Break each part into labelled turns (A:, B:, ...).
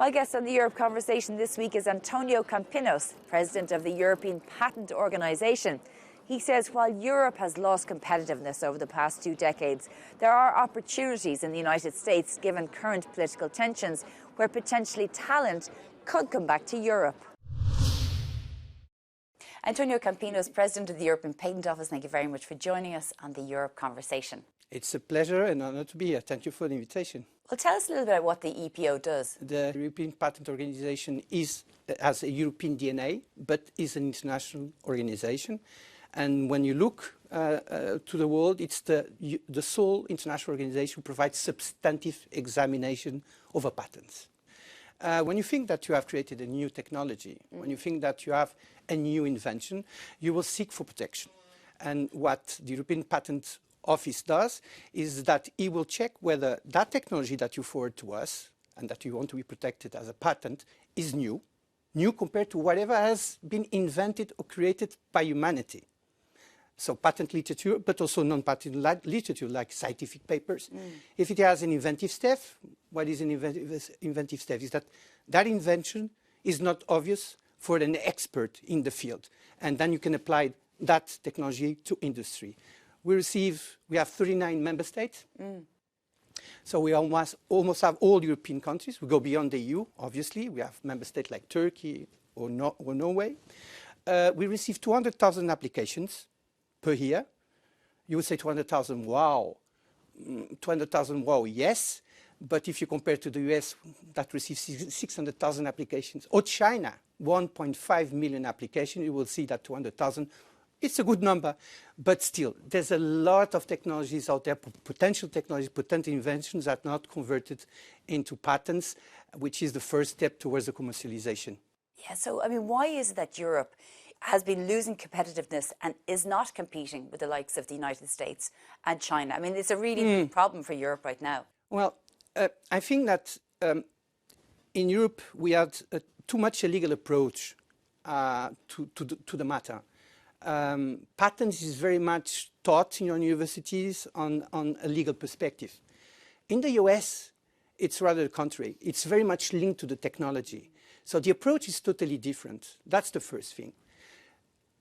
A: My guest on the Europe Conversation this week is Antonio Campinos, President of the European Patent Organisation. He says while Europe has lost competitiveness over the past 2 decades, there are opportunities in the United States given current political tensions where potentially talent could come back to Europe. Antonio Campinos, President of the European Patent Office, thank you very much for joining us on the Europe Conversation.
B: It's a pleasure and honor to be here. Thank you for the invitation.
A: Well, tell us a little bit about what the EPO does.
B: The European Patent Organization has a European DNA, but is an international organization. And when you look to the world, it's the sole international organization who provides substantive examination of a patent. When you think that you have created a new technology, when you think that you have a new invention, you will seek for protection. And what the European Patent Office does is that it will check whether that technology that you forward to us and that you want to be protected as a patent is new compared to whatever has been invented or created by humanity. So patent literature, but also non-patent literature like scientific papers. If it has an inventive step, what is an inventive step? Is that invention is not obvious for an expert in the field. And then you can apply that technology to industry. We have 39 member states. So we almost have all European countries. We go beyond the EU, obviously. We have member states like Turkey or Norway. We receive 200,000 applications per year. You would say 200,000, wow. 200,000, wow, yes. But if you compare to the US, that receives 600,000 applications. Or China, 1.5 million applications, you will see that 200,000. It's a good number, but still, there's a lot of technologies out there, potential technologies, potential inventions that are not converted into patents, which is the first step towards the commercialization.
A: Yeah, so, I mean, why is it that Europe has been losing competitiveness and is not competing with the likes of the United States and China? I mean, it's a really big problem for Europe right now.
B: Well, I think that in Europe, we had too much a legal approach to the matter. Patents is very much taught in universities on a legal perspective. In the US, it's rather the contrary. It's very much linked to the technology. So the approach is totally different. That's the first thing.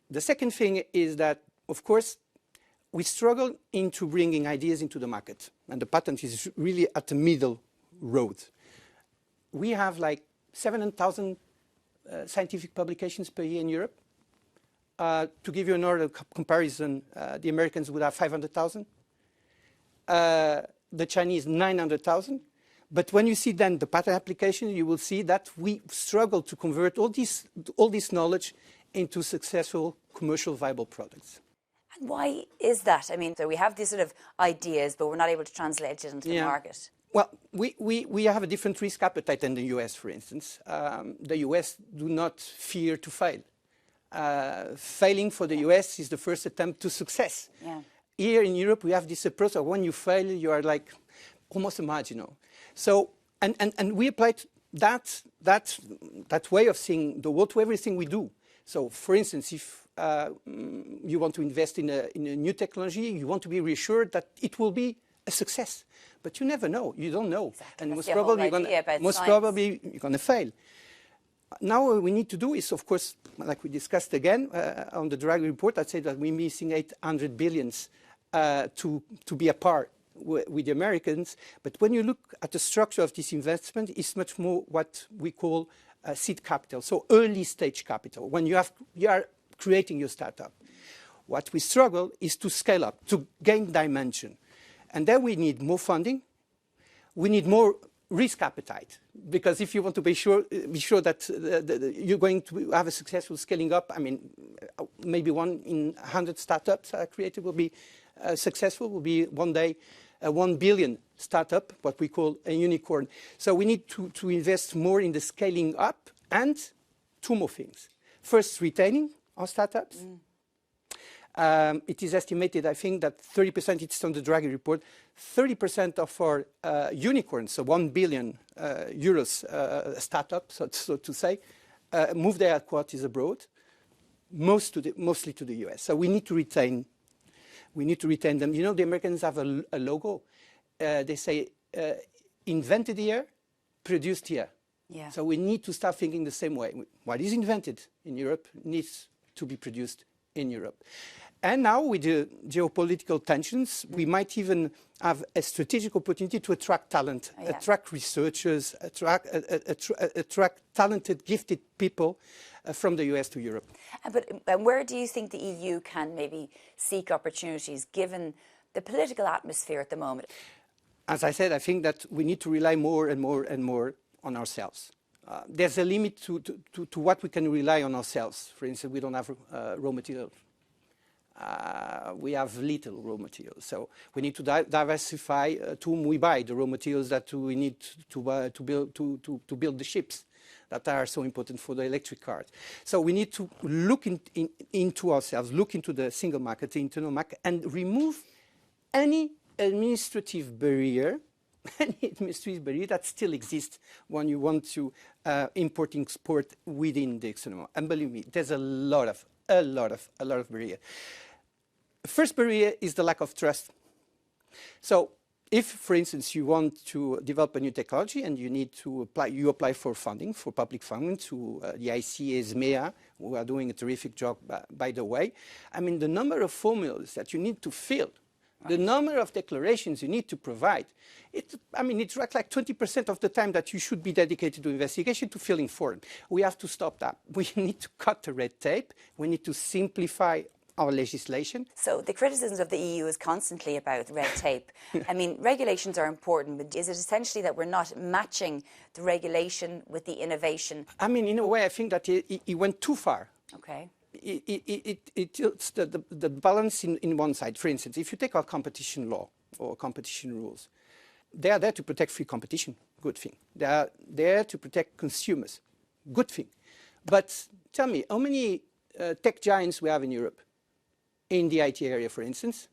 B: The second thing is that, of course, we struggle into bringing ideas into the market. And the patent is really at the middle road. We have like 700,000 scientific publications per year in Europe. To give you another comparison, the Americans would have 500,000. The Chinese, 900,000. But when you see then the patent application, you will see that we struggle to convert all this knowledge into successful commercial viable products.
A: And why is that? I mean, so we have these sort of ideas, but we're not able to translate it into the market.
B: Well, we have a different risk appetite than the US, for instance. The US do not fear to fail. Failing for the US is the first attempt to success.
A: Yeah.
B: Here in Europe, we have this approach of when you fail, you are like almost marginal. So, and we applied that way of seeing the world to everything we do. So, for instance, if you want to invest in a new technology, you want to be reassured that it will be a success. But you never know. You don't know.
A: Exactly.
B: And
A: most
B: probably you're going to fail. Now what we need to do is, of course, like we discussed again on the drug report, I'd say that we're missing 800 billions to be a par with the Americans. But when you look at the structure of this investment, it's much more what we call seed capital, so early stage capital, when you are creating your startup. What we struggle is to scale up, to gain dimension. And then we need more funding. We need more risk appetite, because if you want to be sure that you're going to have a successful scaling up, I mean, maybe 1 in 100 startups are created will be successful, will be one day a 1 billion startup, what we call a unicorn. So we need to invest more in the scaling up, and 2 more things. First, retaining our startups. It is estimated, I think, that 30%, it's on the Draghi report, 30% of our unicorns, so 1 billion euros startup, so to say, move their headquarters abroad, mostly to the US. So we need to retain them. You know, the Americans have a logo. They say, invented here, produced here.
A: Yeah.
B: So we need to start thinking the same way. What is invented in Europe needs to be produced in Europe. And now with the geopolitical tensions, we might even have a strategic opportunity to attract talent, attract researchers, attract talented, gifted people from the US to Europe.
A: But where do you think the EU can maybe seek opportunities given the political atmosphere at the moment?
B: As I said, I think that we need to rely more and more and more on ourselves. There's a limit to what we can rely on ourselves. For instance, we don't have raw materials. We have little raw materials, so we need to diversify to whom we buy the raw materials that we need to build the ships that are so important for the electric cars. So we need to look into ourselves, look into the single market, the internal market, and remove any administrative barrier that still exists when you want to import and export within the external market. And believe me, there's a lot of barrier. First barrier is the lack of trust. So if, for instance, you want to develop a new technology and you need to apply for funding, for public funding to the IC, ESMEA, who are doing a terrific job, by the way. I mean, the number of formulas that you need to fill, the number of declarations you need to provide, it's like 20% of the time that you should be dedicated to investigation to filling form. We have to stop that. We need to cut the red tape. We need to simplify our legislation.
A: So the criticisms of the EU is constantly about red tape. I mean, regulations are important, but is it essentially that we're not matching the regulation with the innovation?
B: I mean, in a way, I think that it went too far.
A: Okay.
B: It tilts the balance in one side. For instance, if you take our competition law or competition rules, they are there to protect free competition, good thing. They are there to protect consumers, good thing. But tell me, how many tech giants we have in Europe? In the IT area, for instance?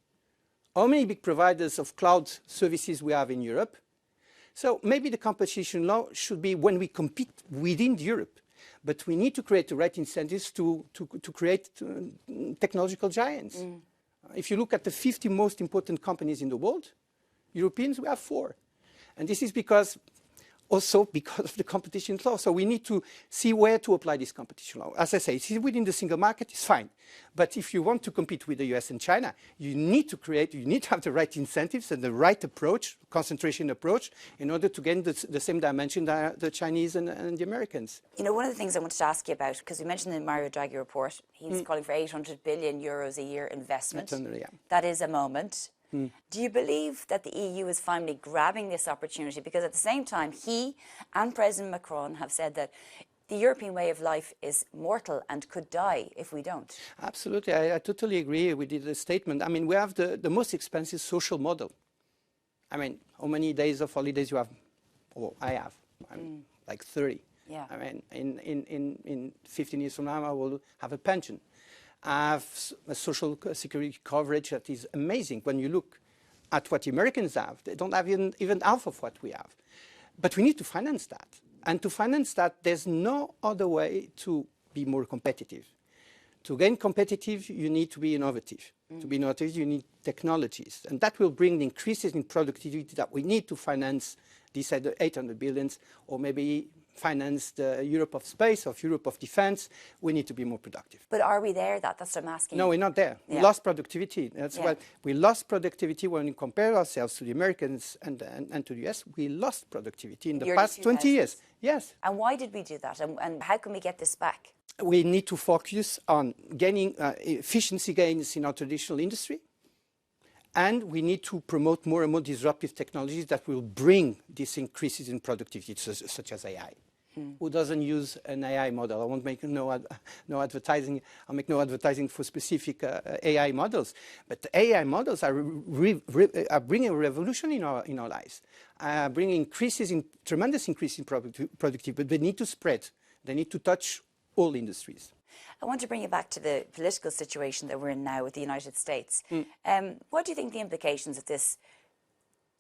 B: How many big providers of cloud services we have in Europe? So maybe the competition law should be when we compete within Europe. But we need to create the right incentives to create technological giants. If you look at the 50 most important companies in the world, Europeans, we have 4. And this is also because of the competition law. So we need to see where to apply this competition law. As I say, if it's within the single market, it's fine. But if you want to compete with the US and China, you need to have the right incentives and the right approach, concentration approach, in order to gain the same dimension that the Chinese and the Americans.
A: You know, one of the things I wanted to ask you about, because we mentioned in the Mario Draghi report, he's calling for 800 billion euros a year investment. That is a moment. Do you believe that the EU is finally grabbing this opportunity? Because at the same time, he and President Macron have said that the European way of life is mortal and could die if we don't.
B: Absolutely. I totally agree with the statement. I mean, we have the most expensive social model. I mean, how many days of holidays you have? Oh, I have. Like 30.
A: Yeah.
B: I mean, in 15 years from now, I will have a pension. I have a social security coverage that is amazing. When you look at what the Americans have, they don't have even half of what we have. But we need to finance that. And to finance that, there's no other way to be more competitive. To gain competitive, you need to be innovative. To be innovative, you need technologies. And that will bring the increases in productivity that we need to finance these 800 billions, or maybe finance the Europe of space, of Europe of defense. We need to be more productive.
A: But are we there? That's what I'm asking.
B: No, we're not there. Yeah. We lost productivity. That's why we lost productivity when we compare ourselves to the Americans and to the US. We lost productivity in the past 20 years. Yes.
A: And why did we do that? And how can we get this back?
B: We need to focus on gaining efficiency gains in our traditional industry. And we need to promote more and more disruptive technologies that will bring these increases in productivity, such as AI. Who doesn't use an AI model? I won't make no advertising. I'll make no advertising for specific AI models. But the AI models are bringing a revolution in our lives, bringing tremendous increase in productivity. But they need to spread. They need to touch all industries.
A: I want to bring you back to the political situation that we're in now with the United States. What do you think the implications of this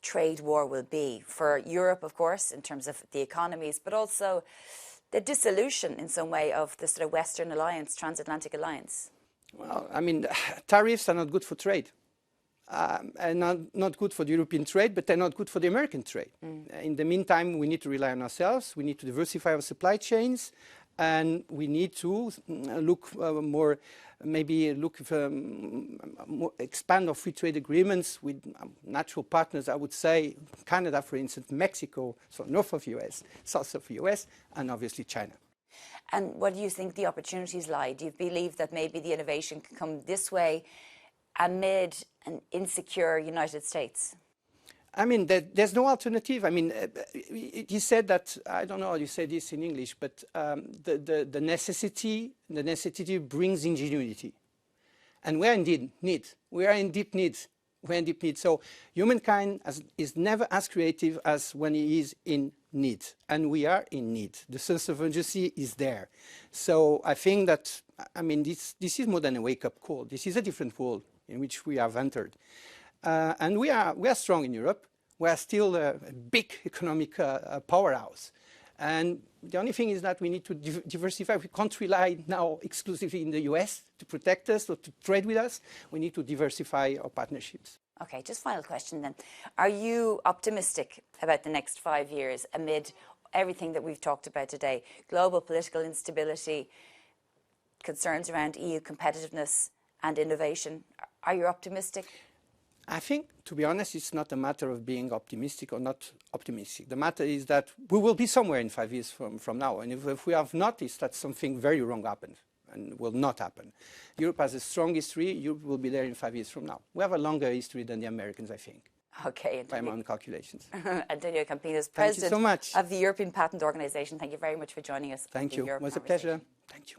A: trade war will be for Europe, of course, in terms of the economies, but also the dissolution in some way of the sort of Western alliance, transatlantic alliance?
B: Well, I mean, tariffs are not good for trade. and not good for the European trade, but they're not good for the American trade. In the meantime, we need to rely on ourselves. We need to diversify our supply chains, and we need to look more, maybe look expand our free trade agreements with natural partners. I would say Canada, for instance, Mexico, so north of US, south of US, and obviously China.
A: And what do you think the opportunities lie? Do you believe that maybe the innovation can come this way amid an insecure United States?
B: I mean, there's no alternative. I mean, you said that, I don't know how you say this in English, but the necessity brings ingenuity. And we're in deep need. We are in deep need. We're in deep need. So humankind is never as creative as when he is in need. And we are in need. The sense of urgency is there. So I think that, I mean, this is more than a wake-up call. This is a different world in which we have entered. And we are strong in Europe. We are still a big economic powerhouse. And the only thing is that we need to diversify. We can't rely now exclusively in the US to protect us or to trade with us. We need to diversify our partnerships.
A: Okay, just final question then. Are you optimistic about the next 5 years amid everything that we've talked about today? Global political instability, concerns around EU competitiveness and innovation. Are you optimistic?
B: I think, to be honest, it's not a matter of being optimistic or not optimistic. The matter is that we will be somewhere in 5 years from now. And if we have noticed that something very wrong happened and will not happen. Europe has a strong history. Europe will be there in 5 years from now. We have a longer history than the Americans, I think.
A: Okay.
B: By my own calculations.
A: Antonio Campinos, President
B: so much.
A: of the European Patent Organization. Thank you very much for joining us.
B: Thank you. It was a pleasure. Thank you.